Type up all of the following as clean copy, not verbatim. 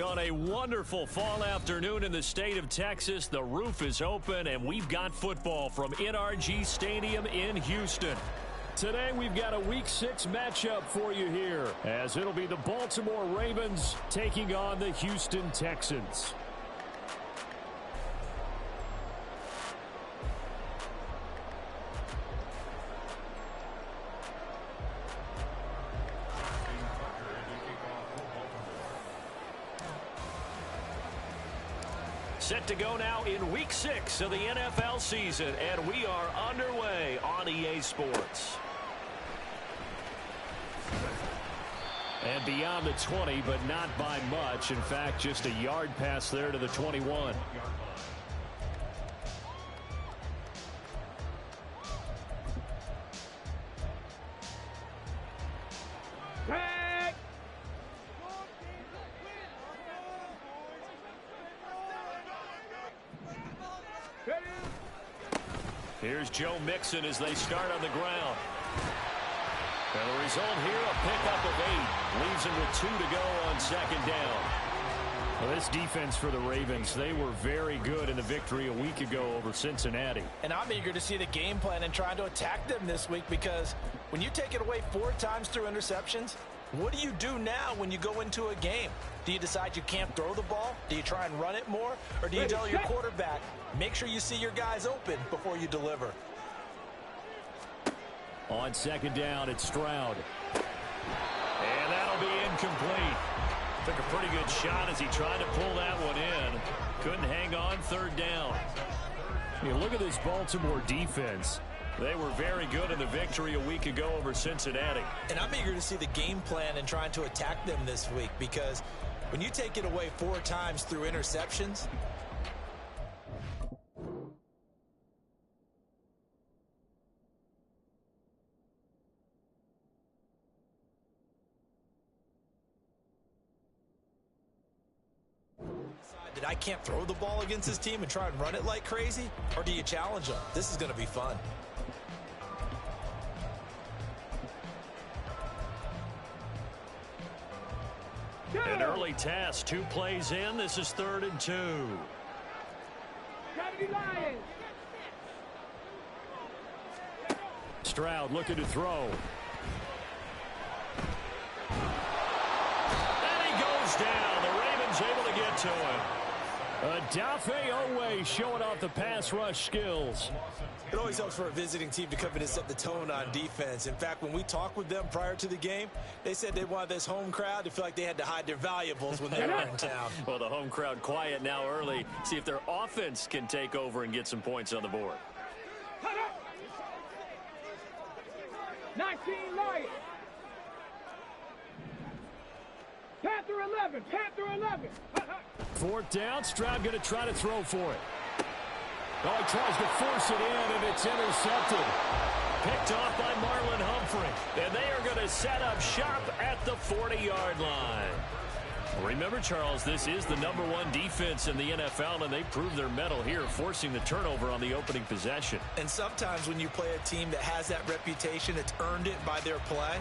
On a wonderful fall afternoon in the state of Texas, the roof is open, and we've got football from NRG Stadium in Houston. Today, we've got a Week 6 matchup for you here, as it'll be the Baltimore Ravens taking on the Houston Texans. Set to go now in Week 6 of the NFL season, and we are underway on EA Sports. And beyond the 20, but not by much. In fact, just a yard pass there to the 21. Here's Joe Mixon as they start on the ground. And the result here, a pickup of 8. Leaves him with 2 to go on second down. Well, this defense for the Ravens, they were very good in the victory a week ago over Cincinnati. And I'm eager to see the game plan and trying to attack them this week, because when you take it away 4 times through interceptions, what do you do now when you go into a game? Do you decide you can't throw the ball? Do you try and run it more? Or do you tell your quarterback, make sure you see your guys open before you deliver? On second down, it's Stroud. And that'll be incomplete. Took a pretty good shot as he tried to pull that one in. Couldn't hang on third down. You look at this Baltimore defense. They were very good in the victory a week ago over Cincinnati. And I'm eager to see the game plan and trying to attack them this week, because when you take it away 4 times through interceptions, that I can't throw the ball against this team and try and run it like crazy? Or do you challenge them? This is going to be fun. An early task, 2 plays in. This is 3rd and 2. Stroud looking to throw. And he goes down. The Ravens able to get to him. HOU showing off the pass rush skills. It always helps for a visiting team to come in and set the tone on defense. In fact, when we talked with them prior to the game, they said they wanted this home crowd to feel like they had to hide their valuables when they were in town. Well, the home crowd quiet now early. See if their offense can take over and get some points on the board. 19 Lions. Panther 11. Panther 11. 4th down. Stroud going to try to throw for it. Oh, he tries to force it in, and it's intercepted. Picked off by Marlon Humphrey. And they are going to set up shop at the 40-yard line. Remember, Charles, this is the #1 defense in the NFL, and they proved their mettle here, forcing the turnover on the opening possession. And sometimes when you play a team that has that reputation, it's earned it by their play.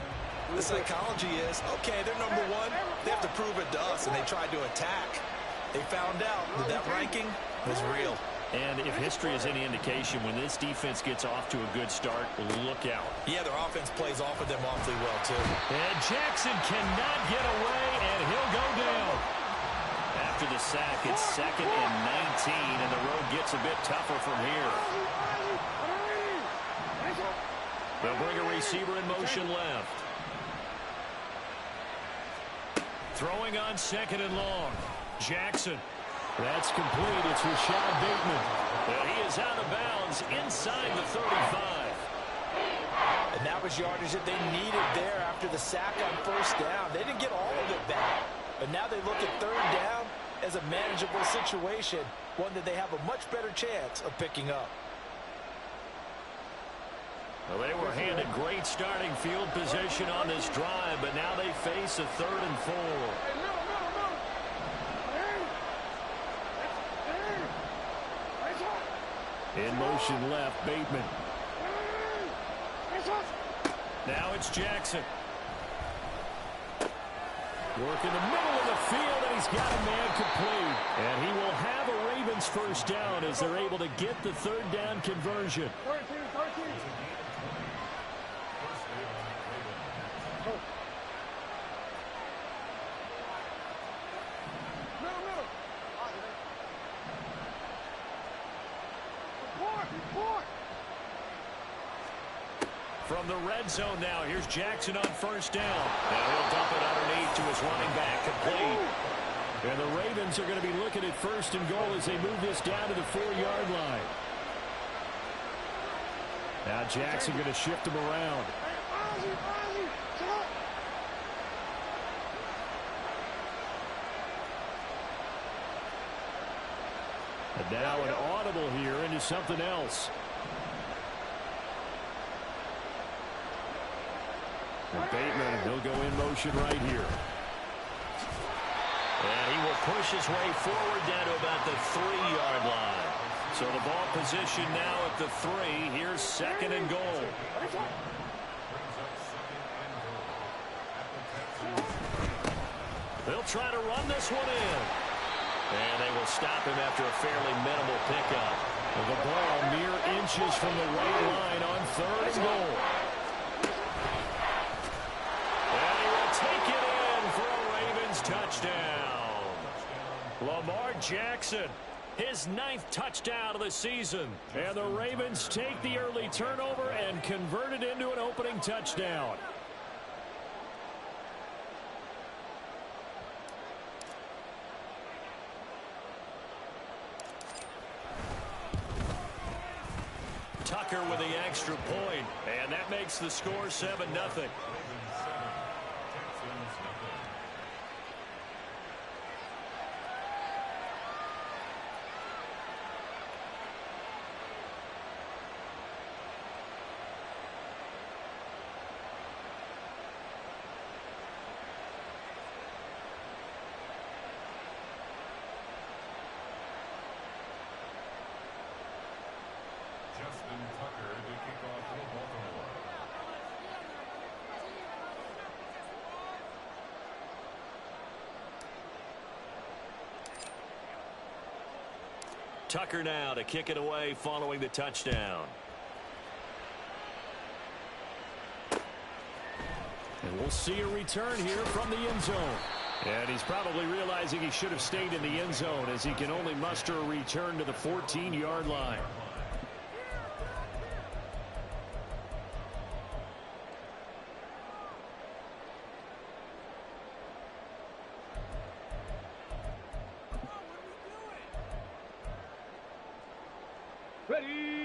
The psychology is, okay, they're #1. They have to prove it to us, and they tried to attack. They found out that that ranking was real. And if history is any indication, when this defense gets off to a good start, look out. Yeah, their offense plays off of them awfully well, too. And Jackson cannot get away, and he'll go down. After the sack, it's 2nd and 19, and the road gets a bit tougher from here. They'll bring a receiver in motion left. Throwing on 2nd and long. Jackson. That's complete. It's Rashad Bateman. And he is out of bounds inside the 35. And that was yardage that they needed there after the sack on 1st down. They didn't get all of it back. But now they look at 3rd down as a manageable situation, one that they have a much better chance of picking up. Well, they were handed great starting field position on this drive, but now they face a 3rd and 4. In motion left, Bateman. Now it's Jackson. Work in the middle of the field, and he's got a man complete. And he will have a Ravens first down as they're able to get the third down conversion. 13. Report. From the red zone now, here's Jackson on first down. Now he'll dump it underneath to his running back, complete. And the Ravens are going to be looking at first and goal as they move this down to the 4-yard line. Now Jackson going to shift him around. And now an audible here into something else. And Bateman, he'll go in motion right here. And he will push his way forward down to about the 3-yard line. So the ball position now at the 3. Here's second and goal. They'll try to run this one in. And they will stop him after a fairly minimal pickup. The ball mere inches from the right line on third and goal. And he will take it in for a Ravens touchdown. Lamar Jackson, his 9th touchdown of the season. And the Ravens take the early turnover and convert it into an opening touchdown. Tucker with the extra point, and that makes the score 7-0. Tucker now to kick it away following the touchdown. And we'll see a return here from the end zone. And he's probably realizing he should have stayed in the end zone as he can only muster a return to the 14-yard line.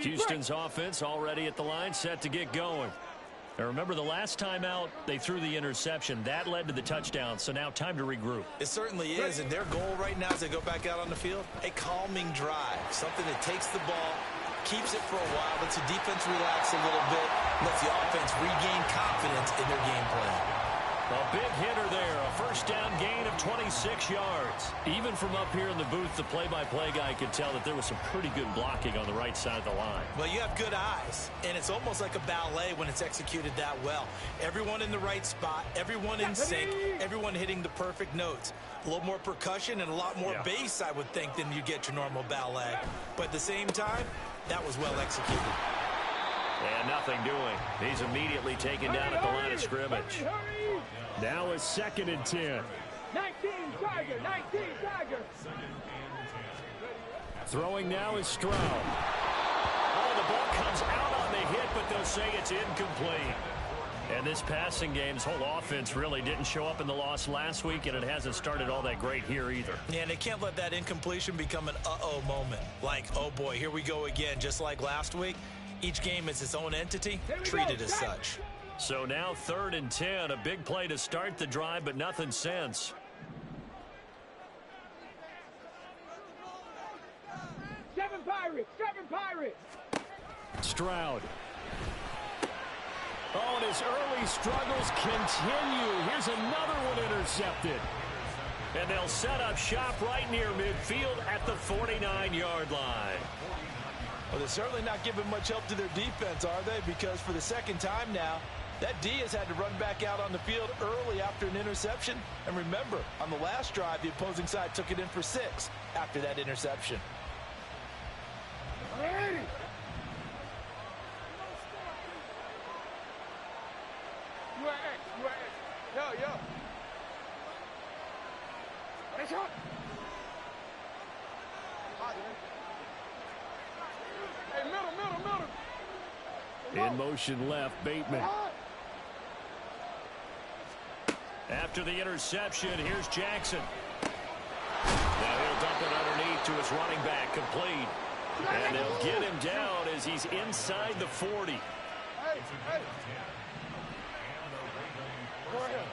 Houston's offense already at the line, set to get going. Now remember, the last time out, they threw the interception. That led to the touchdown, so now time to regroup. It certainly is, and their goal right now as they go back out on the field, a calming drive, something that takes the ball, keeps it for a while, lets the defense relax a little bit, lets the offense regain confidence in their game plan. A big hitter there, a first down gain of 26 yards. Even from up here in the booth, the play-by-play guy could tell that there was some pretty good blocking on the right side of the line. Well, you have good eyes, and it's almost like a ballet when it's executed that well. Everyone in the right spot, everyone in sync, everyone hitting the perfect notes. A little more percussion and a lot more bass, I would think, than you get your normal ballet. But at the same time, that was well executed. And nothing doing. He's immediately taken down at the line of scrimmage. Now a 2nd and 10. 19 Tiger. Throwing now is Stroud. Oh, the ball comes out on the hit, but they'll say it's incomplete. And this passing game's whole offense really didn't show up in the loss last week, and it hasn't started all that great here either. Yeah, and they can't let that incompletion become an uh-oh moment. Like, oh boy, here we go again, just like last week. Each game is its own entity, treated as such. So now 3rd and 10, a big play to start the drive, but nothing since. Seven Pirates. Stroud. Oh, and his early struggles continue. Here's another one intercepted. And they'll set up shop right near midfield at the 49-yard line. Well, they're certainly not giving much help to their defense, are they? Because for the second time now, That D has had to run back out on the field early after an interception. And remember, on the last drive, the opposing side took it in for 6 after that interception. Ready. You are X. Yo. Let's go. Hey, middle. In motion left, Bateman. After the interception, here's Jackson. Now he'll dump it underneath to his running back, complete. And they'll get him down as he's inside the 40. Hey. Go ahead.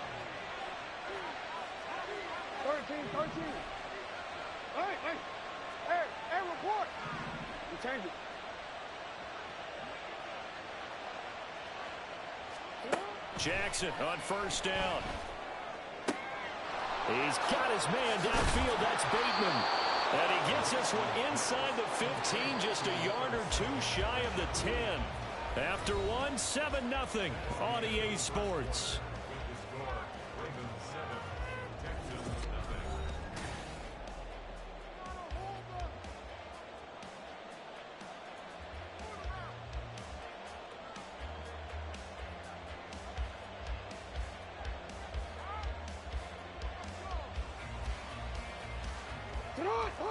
13. Hey, report. You change it. Jackson on first down. He's got his man downfield. That's Bateman. And he gets this one inside the 15, just a yard or 2 shy of the 10. After one, 7-0 on EA Sports.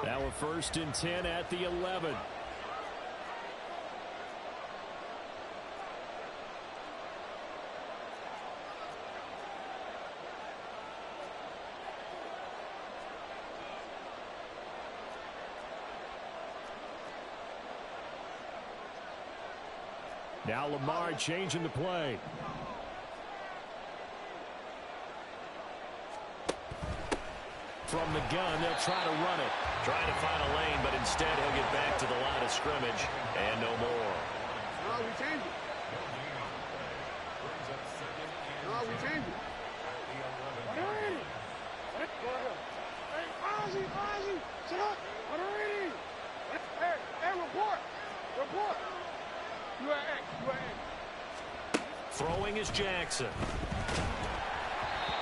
Now a 1st and 10 at the 11. Now Lamar changing the play. From the gun, they'll try to run it. Trying to find a lane, but instead he'll get back to the line of scrimmage and no more. No, we change it. Hey, Ozzy, sit up. Hey, report. You are X. Throwing is Jackson.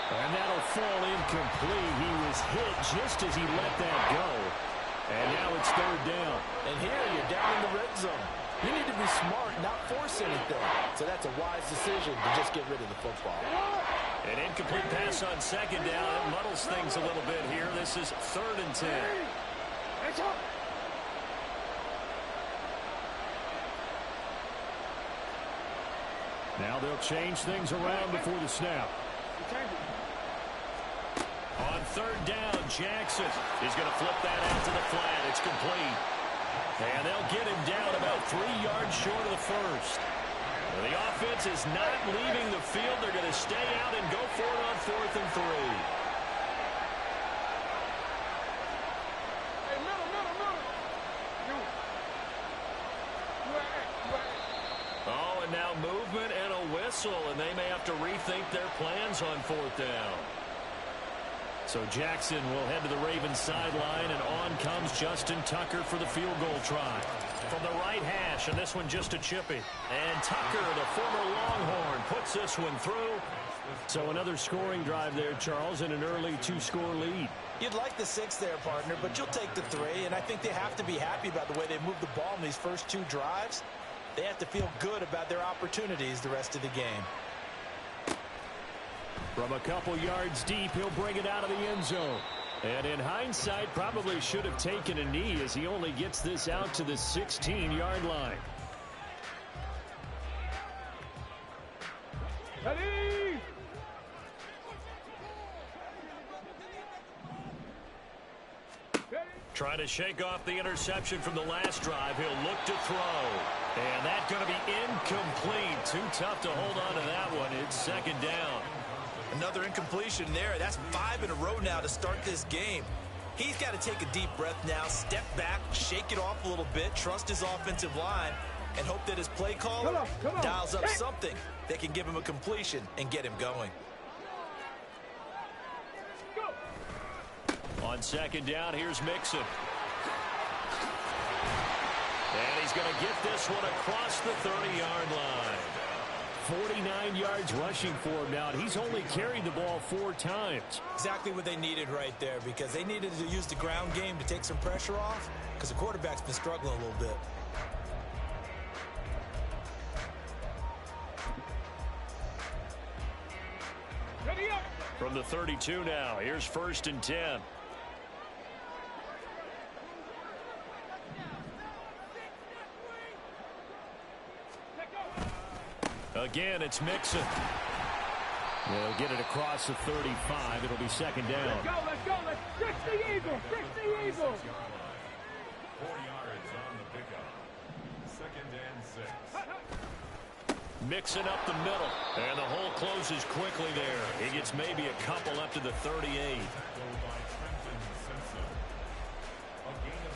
And that'll fall incomplete. He was hit just as he let that go. And now it's 3rd down. And here you're down in the red zone. You need to be smart, not force anything. So that's a wise decision to just get rid of the football. An incomplete pass on 2nd down. It muddles things a little bit here. This is 3rd and 10. Now they'll change things around before the snap. On 3rd down, Jackson is going to flip that out to the flat. It's complete. And they'll get him down about 3 yards short of the 1st. The offense is not leaving the field. They're going to stay out and go for it on 4th and 3. Hey, middle. Oh, and now movement and a whistle, and they may have to rethink their plans on 4th down. So Jackson will head to the Ravens sideline, and on comes Justin Tucker for the field goal try. From the right hash, and this one just a chippy. And Tucker, the former Longhorn, puts this one through. So another scoring drive there, Charles, and an early 2-score lead. You'd like the 6 there, partner, but you'll take the 3, and I think they have to be happy about the way they moved the ball in these first 2 drives. They have to feel good about their opportunities the rest of the game. From a couple yards deep, he'll bring it out of the end zone. And in hindsight, probably should have taken a knee as he only gets this out to the 16-yard line. Ready? Trying to shake off the interception from the last drive. He'll look to throw. And that's going to be incomplete. Too tough to hold on to that one. It's 2nd down. Another incompletion there. That's 5 in a row now to start this game. He's got to take a deep breath now, step back, shake it off a little bit, trust his offensive line, and hope that his play caller dials up something that can give him a completion and get him going. On 2nd down, here's Mixon. And he's going to get this one across the 30-yard line. 49 yards rushing for him now, and he's only carried the ball 4 times. Exactly what they needed right there, because they needed to use the ground game to take some pressure off, because the quarterback's been struggling a little bit. Ready up. From the 32 now, here's 1st and 10. Again, it's Mixon. They'll get it across the 35. It'll be 2nd down. Let's go, let's go. Let's fix the Eagles. Fix the Eagles. 4 yards on the pickup. 2nd and 6. Mixing up the middle. And the hole closes quickly there. He gets maybe a couple up to the 38. A gain of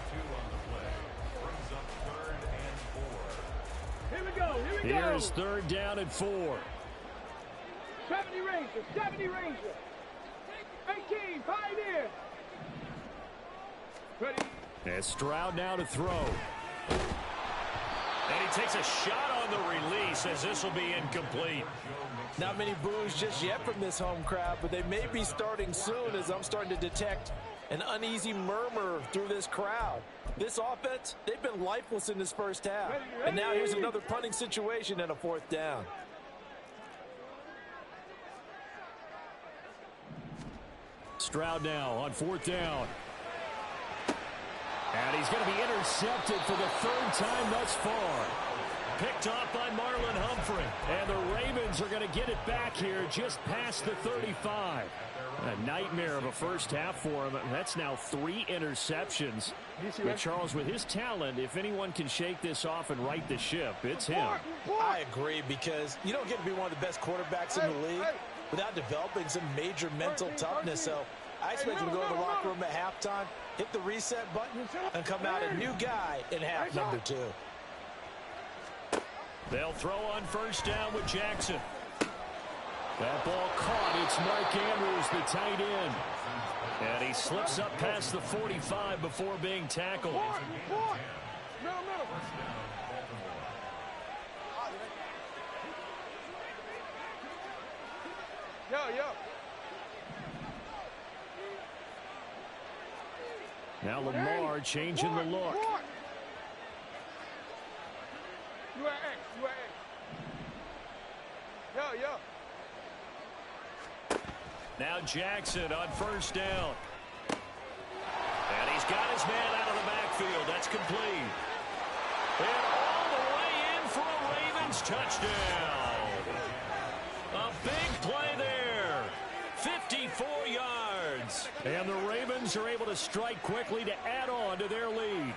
2 on the play. Brings up 3rd and 4. Here we go. Here we go. Here's 3rd down and 4. 70 Ranger. 70 Ranger. 18. Pioneer. Ready. And Stroud now to throw. And he takes a shot on the release as this will be incomplete. Not many boos just yet from this home crowd, but they may be starting soon, as I'm starting to detect an uneasy murmur through this crowd. This offense, they've been lifeless in this first half. And now here's another punting situation and a 4th down. Stroud now on 4th down. And he's going to be intercepted for the 3rd time thus far. Picked off by Marlon Humphrey. And the Ravens are going to get it back here just past the 35. A nightmare of a first half for him. That's now 3 interceptions. But Charles, with his talent, if anyone can shake this off and right the ship, it's him. I agree, because you don't get to be one of the best quarterbacks in the league without developing some major mental toughness. So I expect him to go to the locker room at halftime, hit the reset button, and come out a new guy in half number 2. They'll throw on 1st down with Jackson. That ball caught. It's Mark Andrews, the tight end. And he slips up past the 45 before being tackled. Middle. Yo. Now Lamar changing the look. You at X. Yo. Now Jackson on 1st down. And he's got his man out of the backfield. That's complete. And all the way in for a Ravens touchdown. A big play there. 54 yards. And the Ravens are able to strike quickly to add on to their lead.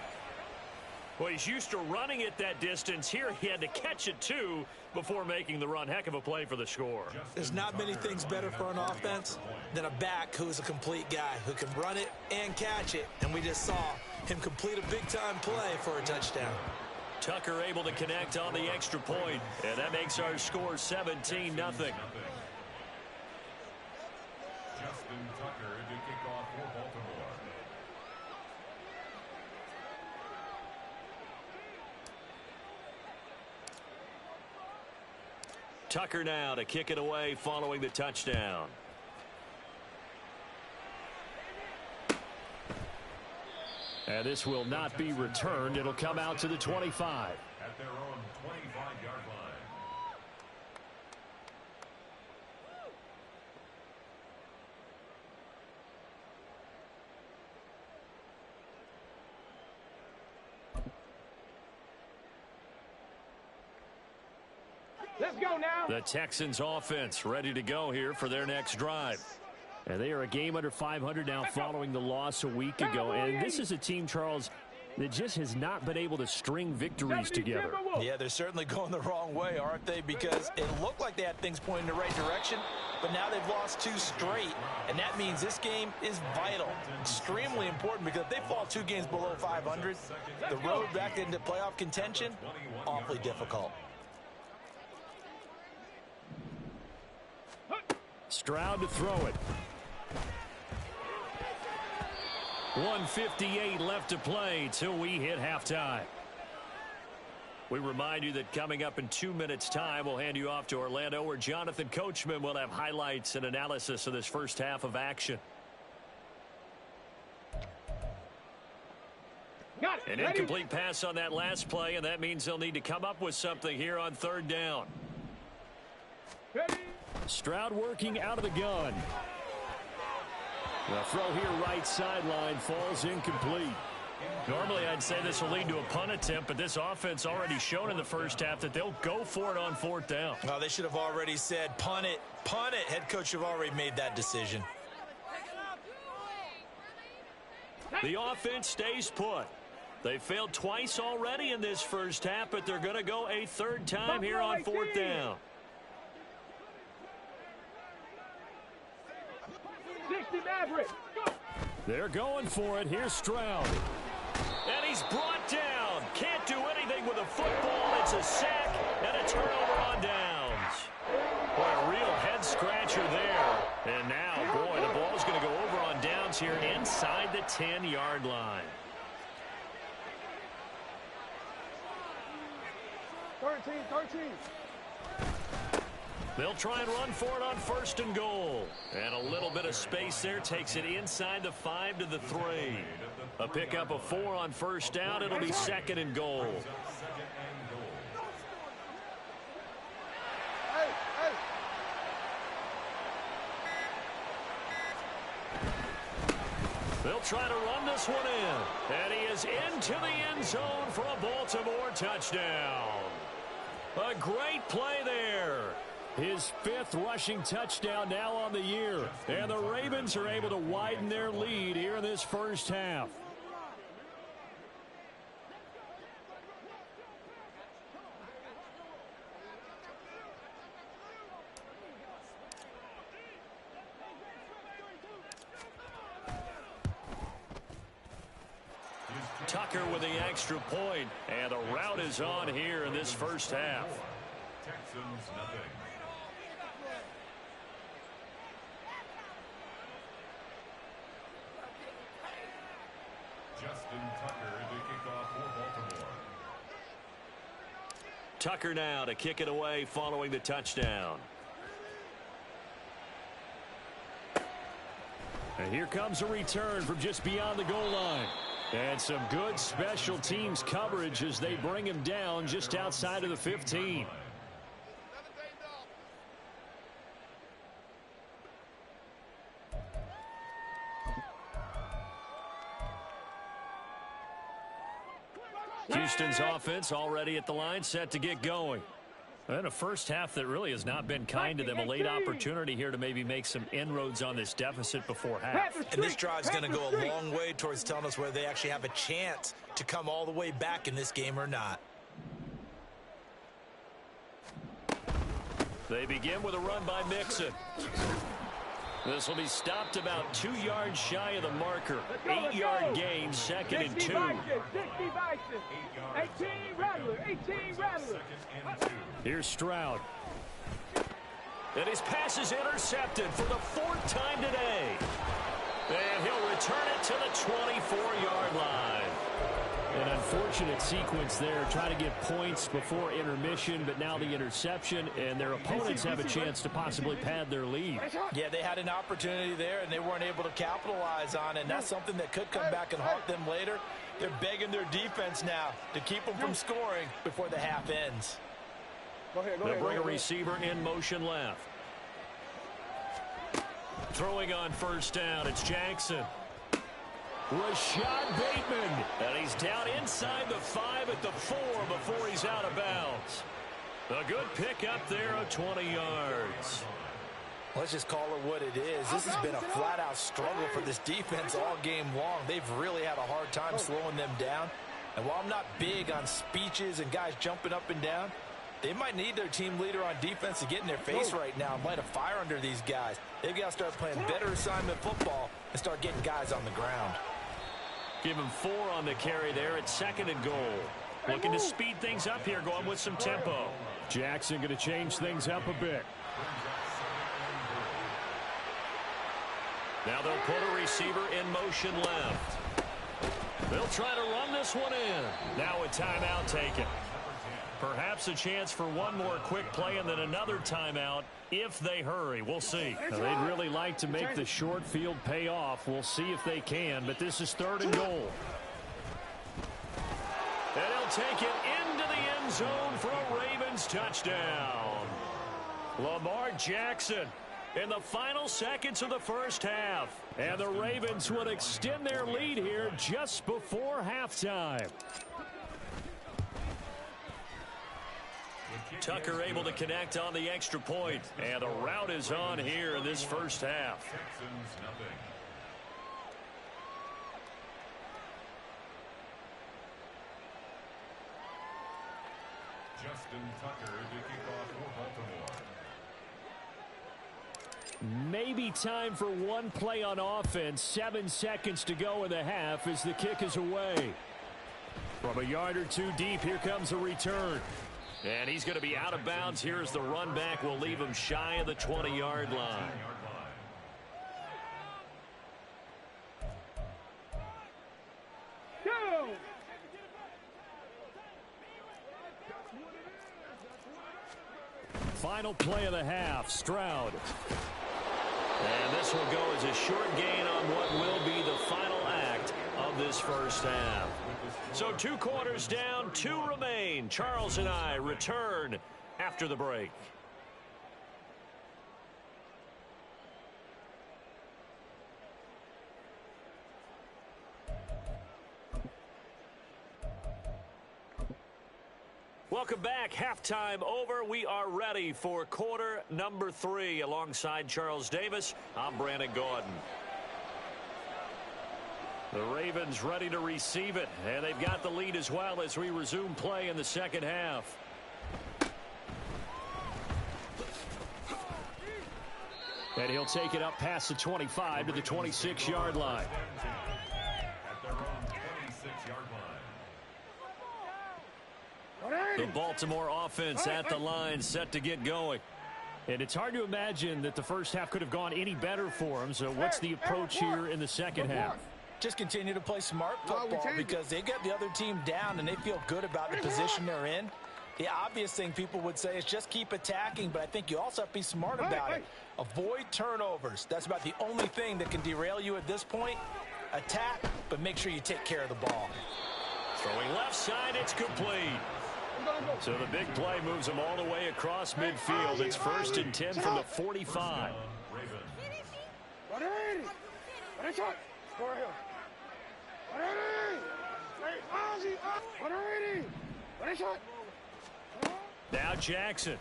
Well, he's used to running it that distance. Here he had to catch it, too, before making the run. Heck of a play for the score. There's not many things better for an offense than a back who's a complete guy who can run it and catch it. And we just saw him complete a big-time play for a touchdown. Tucker able to connect on the extra point, and that makes our score 17-0. Justin Tucker to kick off for Baltimore. Tucker now to kick it away following the touchdown. And this will not be returned. It'll come out to the 25. At their own 25-yard line. Let's go now. The Texans offense ready to go here for their next drive. And they are a game under 500 now following the loss a week ago. And this is a team, Charles, that just has not been able to string victories together. Yeah, they're certainly going the wrong way, aren't they? Because it looked like they had things pointing in the right direction, but now they've lost 2 straight. And that means this game is vital, extremely important, because if they fall 2 games below 500, the road back into playoff contention, awfully difficult. Stroud to throw it. 1:58 left to play till we hit halftime. We remind you that coming up in 2 minutes' time, we'll hand you off to Orlando, where Jonathan Coachman will have highlights and analysis of this first half of action. An incomplete pass on that last play, and that means they'll need to come up with something here on third down. Stroud working out of the gun. The throw here right sideline falls incomplete. Normally, I'd say this will lead to a punt attempt, but this offense already shown in the first half that they'll go for it on fourth down. Oh, they should have already said, punt it, punt it. Head coach have already made that decision. The offense stays put. They failed twice already in this first half, but they're going to go a third time here on fourth down. 60 Maverick. They're going for it. Here's Stroud. And he's brought down. Can't do anything with a football. It's a sack and a turnover on downs. Boy, a real head scratcher there. And now, boy, the ball's going to go over on downs here inside the 10-yard line. 13. They'll try and run for it on first and goal. And a little bit of space there takes it inside the 5 to the 3. A pickup of 4 on first down. It'll be second and goal. They'll try to run this one in. And he is into the end zone for a Baltimore touchdown. A great play there. His 5th rushing touchdown now on the year. And the Ravens are able to widen their lead here in this first half. Tucker with the extra point, and the route is on here in this first half. Texans nothing. Justin Tucker to kick off for Baltimore. Tucker now to kick it away following the touchdown. And here comes a return from just beyond the goal line. And some good special teams coverage as they bring him down just outside of the 15. Houston's offense already at the line, set to get going. And a first half that really has not been kind to them. A late opportunity here to maybe make some inroads on this deficit before half. And this drive's going to go a long way towards telling us whether they actually have a chance to come all the way back in this game or not. They begin with a run by Mixon. This will be stopped about 2 yards shy of the marker. 8-yard gain, second and 2. 60 Bison. 18 Rattler. Here's Stroud. And his pass is intercepted for the 4th time today. And he'll return it to the 24-yard line. An unfortunate sequence there, trying to get points before intermission, but now the interception, and their opponents have a chance to possibly pad their lead. Yeah, they had an opportunity there, and they weren't able to capitalize on it, and that's something that could come back and haunt them later. They're begging their defense now to keep them from scoring before the half ends. They'll bring a receiver in motion left. Throwing on first down, it's Jackson. Rashad Bateman, and he's down inside the 5 at the 4 before he's out of bounds. A good pick up there of 20 yards. Let's just call it what it is. This has been a flat-out struggle for this defense all game long. They've really had a hard time slowing them down. And while I'm not big on speeches and guys jumping up and down, they might need their team leader on defense to get in their face right now and light a fire under these guys. They've got to start playing better assignment football and start getting guys on the ground. Give him 4 on the carry there at second and goal. Looking to speed things up here, going with some tempo. Jackson going to change things up a bit. Now they'll put a receiver in motion left. They'll try to run this one in. Now a timeout taken. Perhaps a chance for one more quick play and then another timeout if they hurry. We'll see. Now, they'd really like to make the short field pay off. We'll see if they can, but this is 3rd and goal. And he'll take it into the end zone for a Ravens touchdown. Lamar Jackson in the final seconds of the first half. And the Ravens would extend their lead here just before halftime. Tucker able to connect on the extra point. And the route is on here in this first half. Texans nothing. Justin Tucker to kick off for Baltimore. Maybe time for one play on offense. 7 seconds to go in the half as the kick is away. From a yard or two deep, here comes a return. And he's going to be out of bounds. Here's the run back. We'll leave him shy of the 20-yard line. Go! Final play of the half, Stroud. And this will go as a short gain on what will be the final act of this first half. So 2 quarters down, 2 remain. Charles and I return after the break. Welcome back. Halftime over. We are ready for quarter number 3. Alongside Charles Davis, I'm Brandon Gordon. The Ravens ready to receive it, and they've got the lead as well as we resume play in the second half. And he'll take it up past the 25 to the 26-yard line. At their own 26-yard line. The Baltimore offense at the line, set to get going. And it's hard to imagine that the first half could have gone any better for them. So what's the approach here in the second half? Just continue to play smart football because they got the other team down and they feel good about the position they're in. The obvious thing people would say is just keep attacking, but I think you also have to be smart about it. Avoid turnovers. That's about the only thing that can derail you at this point. Attack, but make sure you take care of the ball. Throwing left side, it's complete. So the big play moves them all the way across midfield. It's 1st and 10 from the 45. Now Jackson.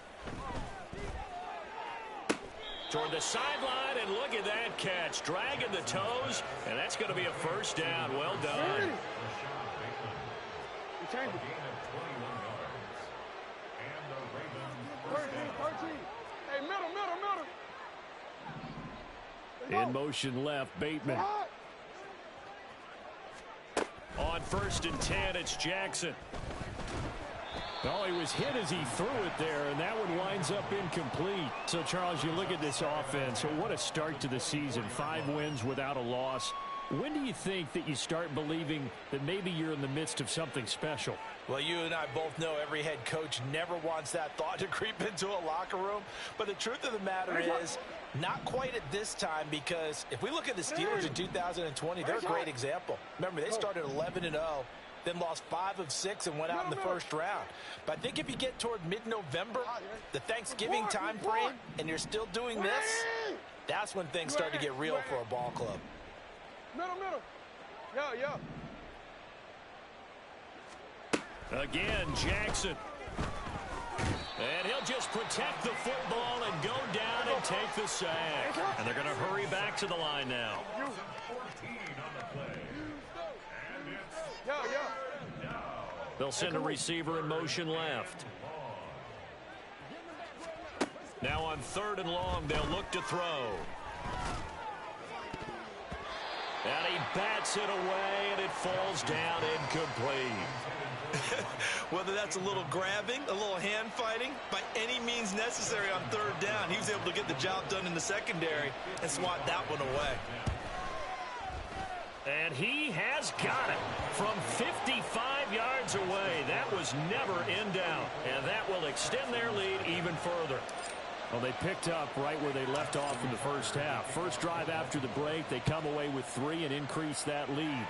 Toward the sideline, and look at that catch. Dragging the toes, and that's going to be a first down. Well done. In motion left, Bateman. On 1st and 10, it's Jackson. Oh, he was hit as he threw it there, and that one winds up incomplete. So, Charles, you look at this offense. What a start to the season. 5 wins without a loss. When do you think that you start believing that maybe you're in the midst of something special? Well, you and I both know every head coach never wants that thought to creep into a locker room. But the truth of the matter is, not quite at this time, because if we look at the Steelers in 2020, they're a great example. Remember, they started 11-0, then lost 5 of 6 and went out in the first round. But I think if you get toward mid-November, the Thanksgiving time frame, and you're still doing this, that's when things start to get real for a ball club. Middle. Yeah. Again, Jackson. And he'll just protect the football and go down and take the sack. And they're going to hurry back to the line now. 14 on the play. And it's Yeah. They'll send a receiver in motion left. Now on 3rd and long, they'll look to throw. And he bats it away, and it falls down incomplete. Whether that's a little grabbing, a little hand fighting, by any means necessary on 3rd down, he was able to get the job done in the secondary and swat that one away. And he has got it from 55 yards away. That was never in doubt. And that will extend their lead even further. Well, they picked up right where they left off in the first half. First drive after the break, they come away with 3 and increase that lead.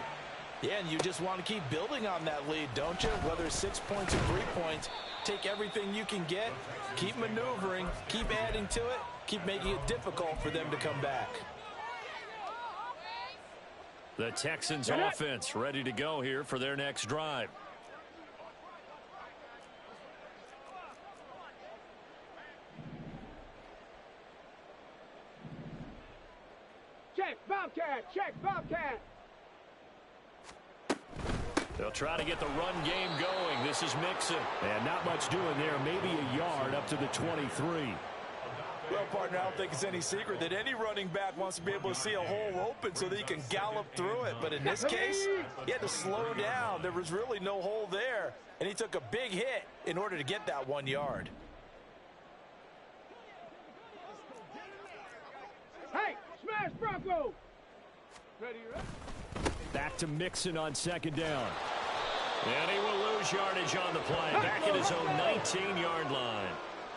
Yeah, and you just want to keep building on that lead, don't you? Whether it's 6 points or 3 points, take everything you can get, keep maneuvering, keep adding to it, keep making it difficult for them to come back. The Texans offense ready to go here for their next drive. Check, Bobcat. Check, Bobcat. They'll try to get the run game going. This is Mixon. And not much doing there. Maybe a yard up to the 23. Well, partner, I don't think it's any secret that any running back wants to be able to see a hole open so that he can gallop through it. But in this case, he had to slow down. There was really no hole there. And he took a big hit in order to get that 1 yard. Hey, smash Bronco. Ready, Back to Mixon on second down. And he will lose yardage on the play. Back at his own 19-yard line.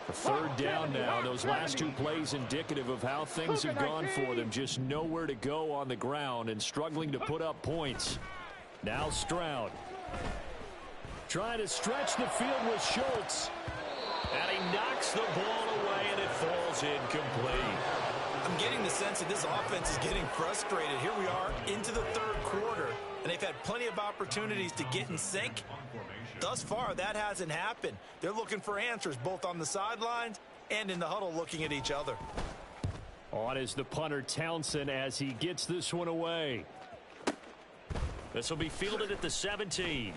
The third down now. Those last 2 plays indicative of how things have gone for them. Just nowhere to go on the ground and struggling to put up points. Now Stroud. Trying to stretch the field with Schultz. And he knocks the ball away and it falls incomplete. I'm getting the sense that this offense is getting frustrated. Here we are into the third quarter, and they've had plenty of opportunities to get in sync. Thus far, that hasn't happened. They're looking for answers both on the sidelines and in the huddle looking at each other. On is the punter Townsend as he gets this one away. This will be fielded at the 17.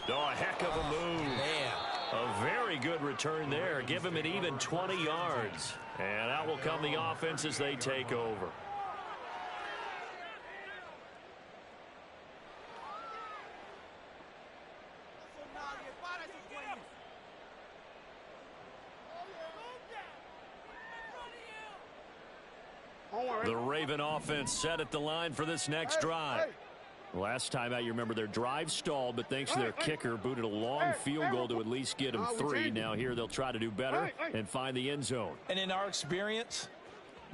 Oh, a heck of a move. Man. A very good return there. Give him an even 20 yards. And out will come the offense as they take over. The Raven offense set at the line for this next drive. Last time out, you remember their drive stalled, but thanks to their kicker, booted a long field goal to at least get them 3. Now here they'll try to do better and find the end zone. And in our experience,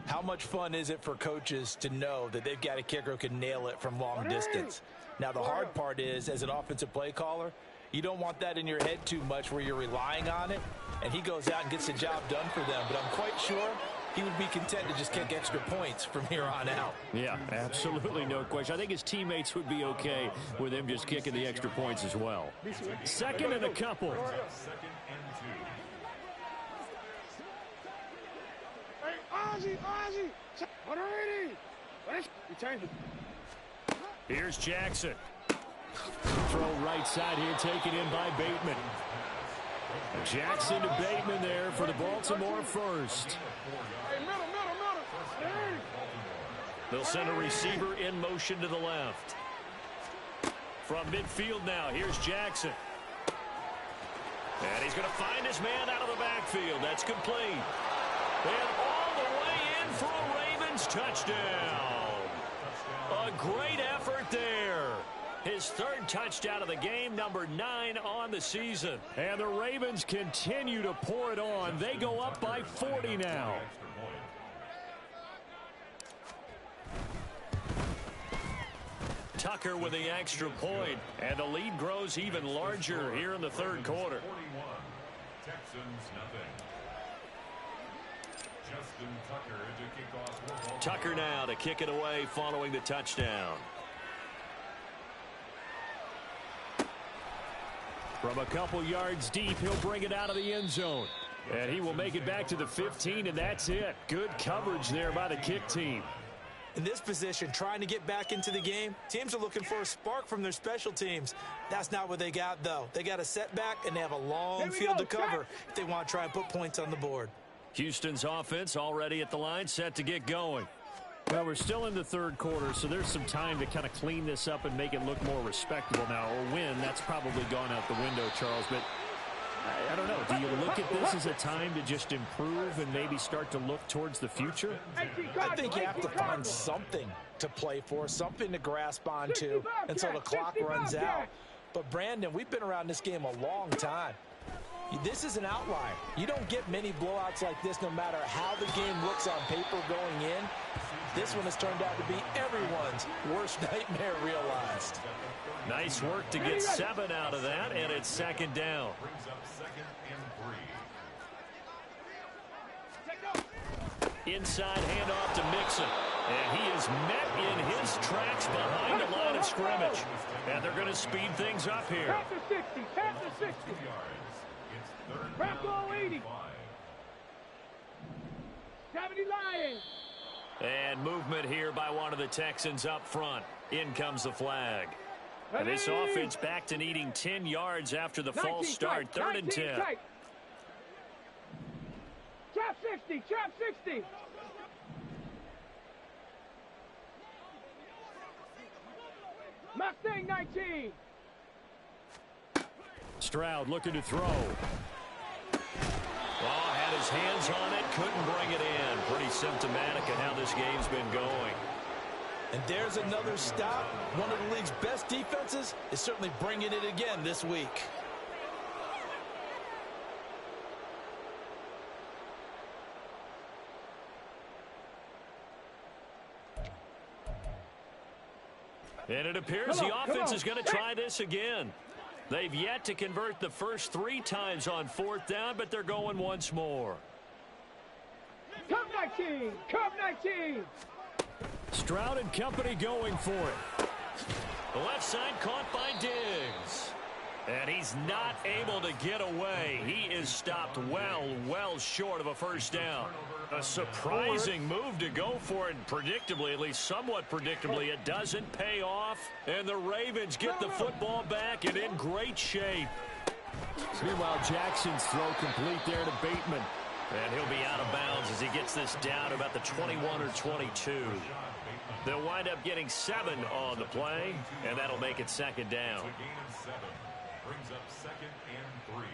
how much fun is it for coaches to know that they've got a kicker who can nail it from long distance? Now, the hard part is, as an offensive play caller, you don't want that in your head too much where you're relying on it, and he goes out and gets the job done for them. But I'm quite sure he would be content to just kick extra points from here on out. Yeah, absolutely no question. I think his teammates would be okay with him just kicking the extra points as well. Second and a couple. Hey, Ozzy. Here's Jackson. Throw right side here, taken in by Bateman. Jackson to Bateman there for the Baltimore first. They'll send a receiver in motion to the left. From midfield now, here's Jackson. And he's going to find his man out of the backfield. That's complete. And all the way in for a Ravens touchdown. A great effort there. His third touchdown of the game, number 9 on the season. And the Ravens continue to pour it on. They go up by 40 now. Tucker with the extra point, and the lead grows even larger here in the third quarter. 41, Texans nothing. Justin Tucker to kick off. Tucker now to kick it away following the touchdown. From a couple yards deep, he'll bring it out of the end zone. And he will make it back to the 15, and that's it. Good coverage there by the kick team. In this position, trying to get back into the game, teams are looking for a spark from their special teams. That's not what they got, though. They got a setback, and they have a long field to cover if they want to try and put points on the board. Houston's offense already at the line, set to get going. Well, we're still in the third quarter, so there's some time to kind of clean this up and make it look more respectable now. Or win, that's probably gone out the window, Charles. But I don't know. Do you look at this as a time to just improve and maybe start to look towards the future? I think you have to find something to play for, something to grasp onto until the clock runs out. But, Brandon, we've been around this game a long time. This is an outlier. You don't get many blowouts like this no matter how the game looks on paper going in. This one has turned out to be everyone's worst nightmare realized. Nice work to get 7 out of that, and it's second down. Brings up second and 3. Inside handoff to Mixon. And he is met in his tracks behind the line of scrimmage. And they're going to speed things up here. Pass to 60. Pass to 60. It's third Bronco down 80. 70 Lions. And movement here by one of the Texans up front. In comes the flag. And this offense back to needing 10 yards after the false start. Third and 10. Trap 60. Trap 60. Mustang 19. Stroud looking to throw. Oh, had his hands on it, couldn't bring it in. Pretty symptomatic of how this game's been going. And there's another stop. One of the league's best defenses is certainly bringing it again this week. And it appears the offense is going to try this again. They've yet to convert the first 3 times on 4th down, but they're going once more. Cup 19. Cup 19. Stroud and company going for it. The left side caught by Diggs. And he's not able to get away. He is stopped well short of a first down. A surprising move to go for it. Predictably, at least somewhat predictably, it doesn't pay off. And the Ravens get the football back and in great shape. Meanwhile, Jackson's throw complete there to Bateman. And he'll be out of bounds as he gets this down to about the 21 or 22. They'll wind up getting 7 on the play, and that'll make it second down. It's a gain of 7. Brings up second and 3.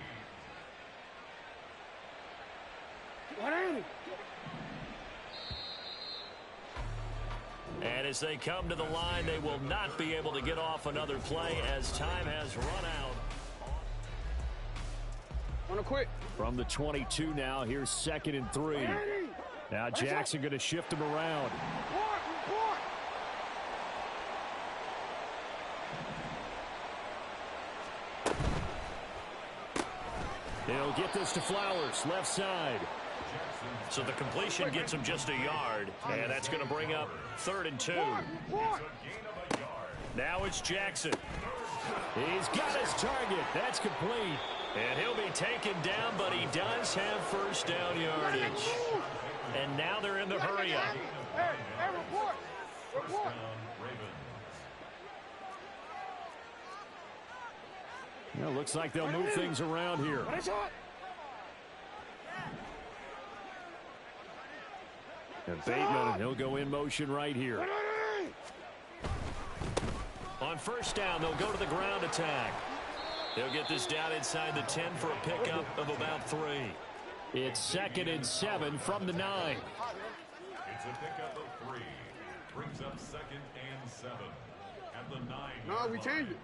And as they come to the line, they will not be able to get off another play as time has run out. On a quick. From the 22 now, here's second and 3. Now Jackson going to shift him around. Report. He'll get this to Flowers, left side. So the completion gets him just a yard, and that's going to bring up 3rd and 2. Now it's Jackson. He's got his target. That's complete. And he'll be taken down, but he does have first down yardage. And now they're in the hurry-up. Hey, report. Well, looks like they'll move things around here. And Bateman, he'll go in motion right here. On first down, they'll go to the ground attack. They'll get this down inside the 10 for a pickup of about 3. It's second and 7 from the 9. It's a pickup of 3. Brings up second and 7. At the 9. No, we changed it.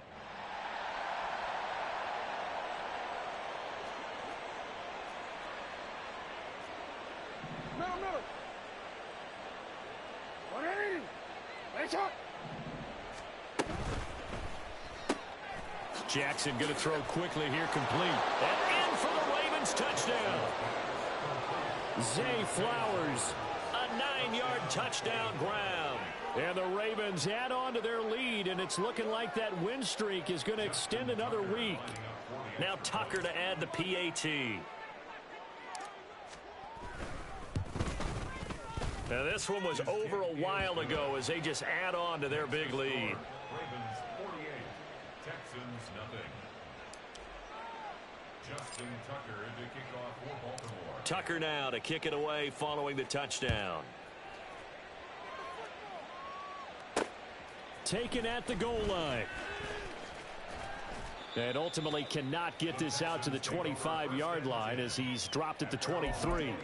No. Jackson going to throw quickly here, complete. And in for the Ravens touchdown. Zay Flowers, a 9-yard touchdown grab. And the Ravens add on to their lead, and it's looking like that win streak is going to extend another week. Now Tucker to add the PAT. Now this one was over a while ago as they just add on to their big lead. Ravens 48. Texans nothing. Justin Tucker to kick off for Baltimore. Tucker now to kick it away following the touchdown. Taken at the goal line. And ultimately cannot get this out to the 25-yard line as he's dropped at the 23.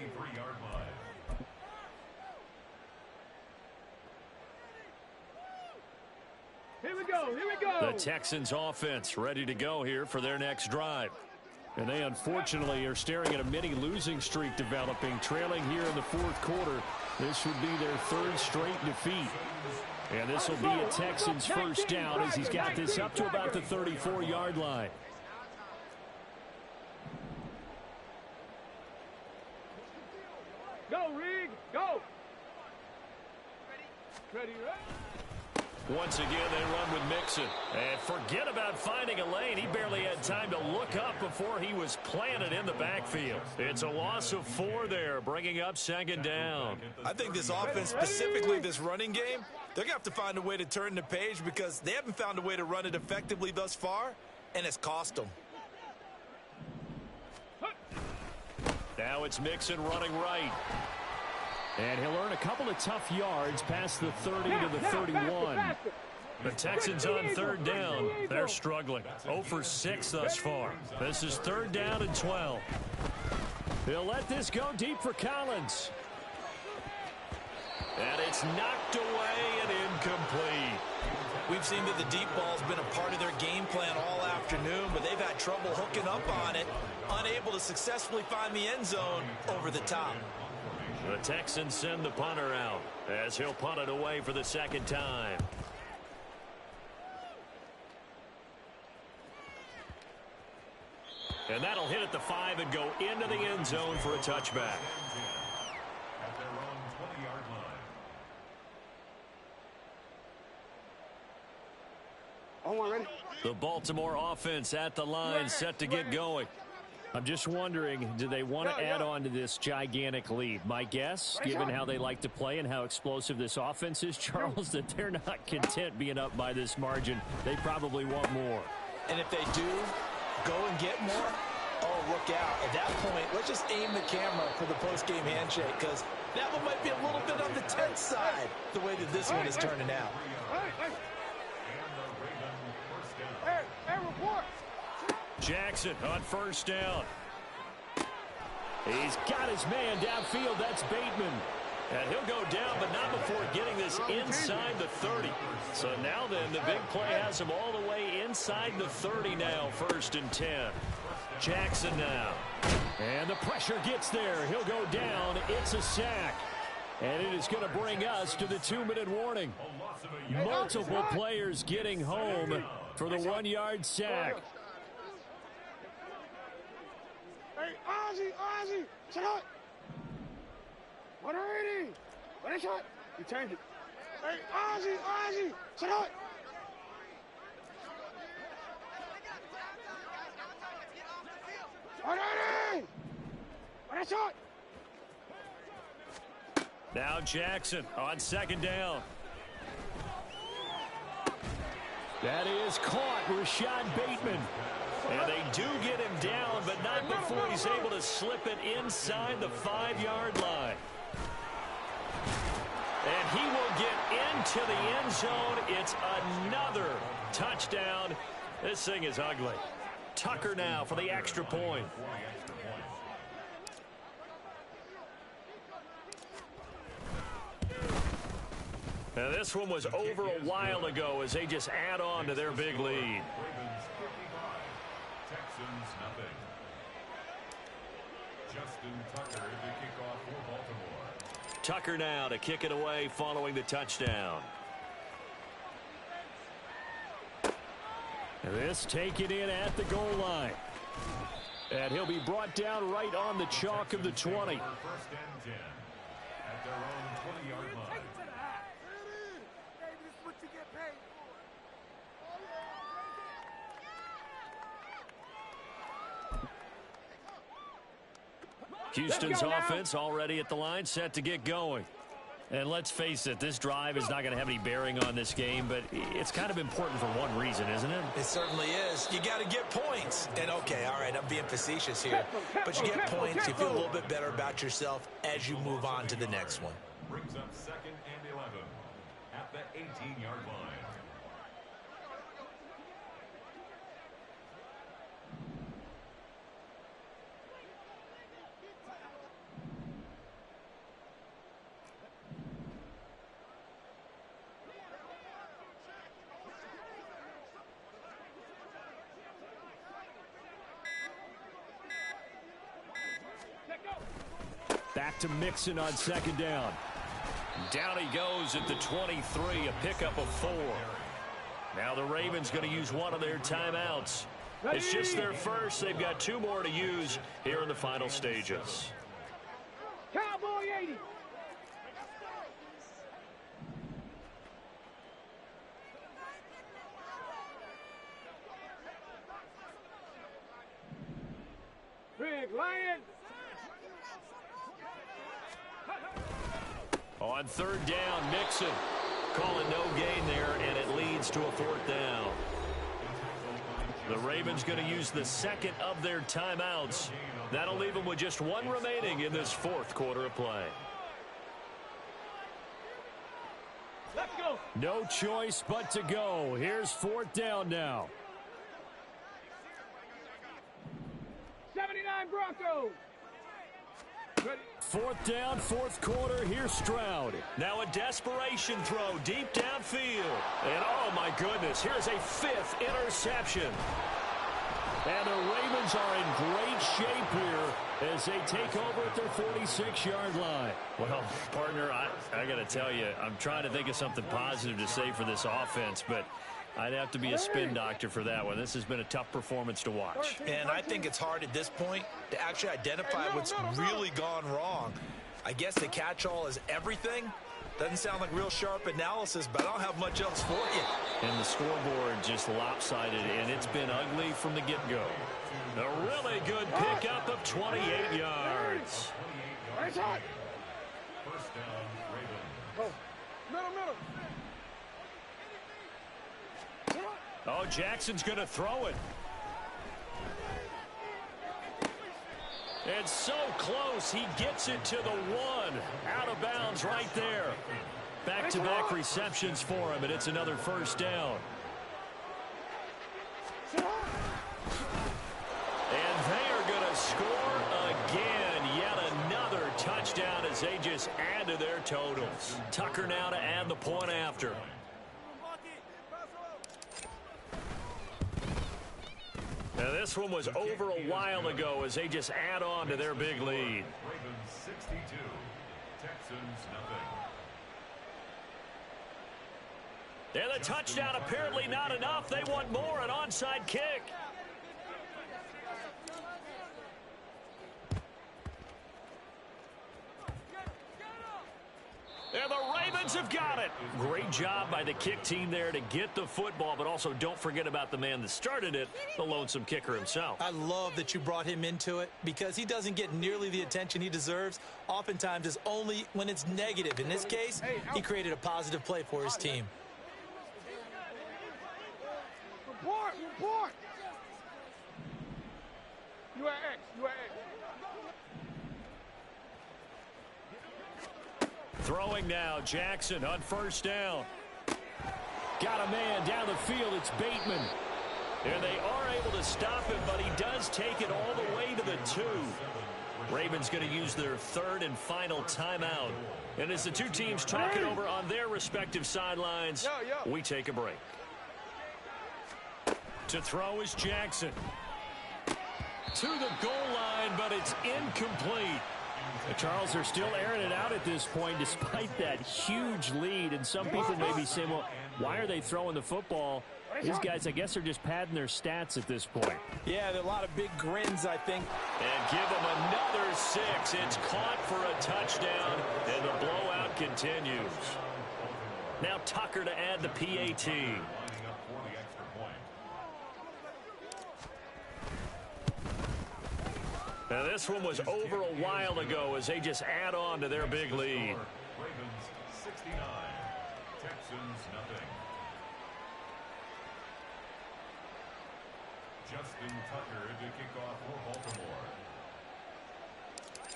Here we go. Here we go. The Texans offense ready to go here for their next drive. And they unfortunately are staring at a mini losing streak developing, trailing here in the fourth quarter. This would be their third straight defeat. And this will be a Texans first down as he's got this up to about the 34-yard line. Go, Rig. Go. Ready, right? Once again, they run with Mixon. And forget about finding a lane. He barely had time to look up before he was planted in the backfield. It's a loss of 4 there, bringing up second down. I think this offense, specifically this running game, they're going to have to find a way to turn the page because they haven't found a way to run it effectively thus far, and it's cost them. Now it's Mixon running right. And he'll earn a couple of tough yards past the 30 to the 31. The Texans on third down. They're struggling. 0 for 6 thus far. This is third down and 12. He'll let this go deep for Collins. And it's knocked away and incomplete. We've seen that the deep ball's been a part of their game plan all afternoon, but they've had trouble hooking up on it, unable to successfully find the end zone over the top. The Texans send the punter out as he'll punt it away for the second time. And that'll hit at the 5 and go into the end zone for a touchback. At their own 20-yard line. Ready? The Baltimore offense at the line, set to get going. I'm just wondering, do they want to add on to this gigantic lead? My guess, given how they like to play and how explosive this offense is, Charles, that they're not content being up by this margin. They probably want more. And if they do go and get more, oh, look out. At that point, let's just aim the camera for the post-game handshake because that one might be a little bit on the tense side, the way that this one is turning out. Hey, report. Jackson on first down. He's got his man downfield. That's Bateman. And he'll go down, but not before getting this inside the 30. So now then, the big play has him all the way inside the 30 now, 1st and 10. Jackson now. And the pressure gets there. He'll go down. It's a sack. And it is going to bring us to the 2-minute warning. Multiple players getting home for the 1-yard sack. Hey, Ozzy, shut up. 180. What is shot? You changed it. Hey, Ozzy, shut up. What is shot? Now Jackson on second down. That is caught, Rashad Bateman. And they do get him down, but not before he's able to slip it inside the 5-yard line. And he will get into the end zone. It's another touchdown. This thing is ugly. Tucker now for the extra point. Now this one was over a while ago as they just add on to their big lead. Texans nothing. Justin Tucker to kick off for Baltimore. Tucker now to kick it away following the touchdown. And this taken in at the goal line. And he'll be brought down right on the chalk of the 20. 1st and 10 at their own 20-yard line. Houston's offense already at the line, set to get going. And let's face it, this drive is not going to have any bearing on this game, but it's kind of important for one reason, isn't it? It certainly is. You got to get points. And, okay, all right, I'm being facetious here. But you get points, you feel a little bit better about yourself as you move on to the next one. Brings up 2nd and 11 at the 18-yard line. back to Mixon on second down. Down he goes at the 23, a pickup of 4. Now the Ravens going to use one of their timeouts. It's just their first. They've got 2 more to use here in the final stages. Cowboy 80. Big Lion. On third down, Mixon calling no gain there, and it leads to a 4th down. The Ravens going to use the second of their timeouts. That'll leave them with just 1 remaining in this 4th quarter of play. Let's go. No choice but to go. Here's 4th down now. 79 Broncos. Ready. 4th down, 4th quarter. Here's Stroud. Now a desperation throw deep downfield. And oh my goodness, here's a 5th interception. And the Ravens are in great shape here as they take over at their 46-yard line. Well, partner, I got to tell you, I'm trying to think of something positive to say for this offense, but I'd have to be a spin doctor for that one. This has been a tough performance to watch. And I think it's hard at this point to actually identify what's really gone wrong. I guess the catch-all is everything. Doesn't sound like real sharp analysis, but I don't have much else for you. And the scoreboard just lopsided, and it's been ugly from the get-go. A really good pickup of 28 yards. Nice hot. First down, Ravens. Oh, middle. Oh, Jackson's going to throw it. And so close, he gets it to the 1. Out of bounds right there. Back-to-back receptions for him, and it's another 1st down. And they are going to score again. Yet another touchdown as they just add to their totals. Tucker now to add the point after. Now this one was over a while ago as they just add on to their big lead. Ravens 62, Texans nothing. And the touchdown apparently not enough. They want more, an onside kick. And the Ravens have got it. Great job by the kick team there to get the football, but also don't forget about the man that started it, the lonesome kicker himself. I love that you brought him into it because he doesn't get nearly the attention he deserves. Oftentimes it's only when it's negative. In this case, he created a positive play for his team. Report. You at X. Throwing now, Jackson on 1st down. Got a man down the field, it's Bateman. And they are able to stop him, but he does take it all the way to the 2. Ravens going to use their 3rd and final timeout. And as the 2 teams talk it over on their respective sidelines, we take a break. To throw is Jackson. To the goal line, but it's incomplete. The Charles are still airing it out at this point despite that huge lead. And some people may be saying, well, why are they throwing the football? These guys, I guess, are just padding their stats at this point. Yeah, there are a lot of big grins, I think. And give them another 6. It's caught for a touchdown, and the blowout continues. Now Tucker to add the PAT. Now this one was over a while ago as they just add on to their big lead. Ravens 69, Texans nothing. Justin Tucker to kick off for Baltimore.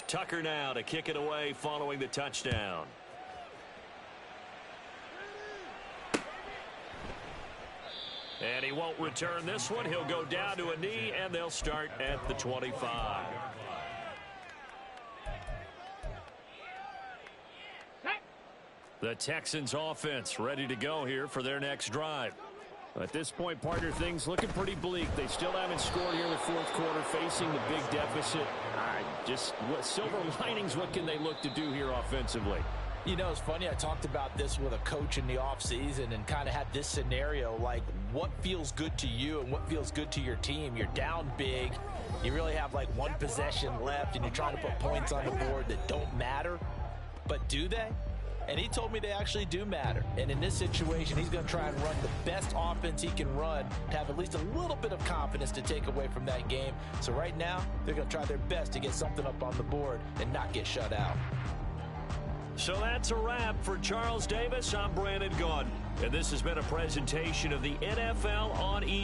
Tucker now to kick it away following the touchdown. And he won't return this one. He'll go down to a knee, and they'll start at the 25. The Texans offense ready to go here for their next drive. At this point, partner, things looking pretty bleak. They still haven't scored here in the fourth quarter, facing the big deficit. Just what silver linings, what can they look to do here offensively? You know, it's funny, I talked about this with a coach in the offseason and kind of had this scenario, like what feels good to you and what feels good to your team. You're down big. You really have like one possession left, and you're trying to put points on the board that don't matter. But do they? And he told me they actually do matter. And in this situation, he's going to try and run the best offense he can run to have at least a little bit of confidence to take away from that game. So right now, they're going to try their best to get something up on the board and not get shut out. So that's a wrap for Charles Davis. I'm Brandon Gaudin. And this has been a presentation of the NFL on EA.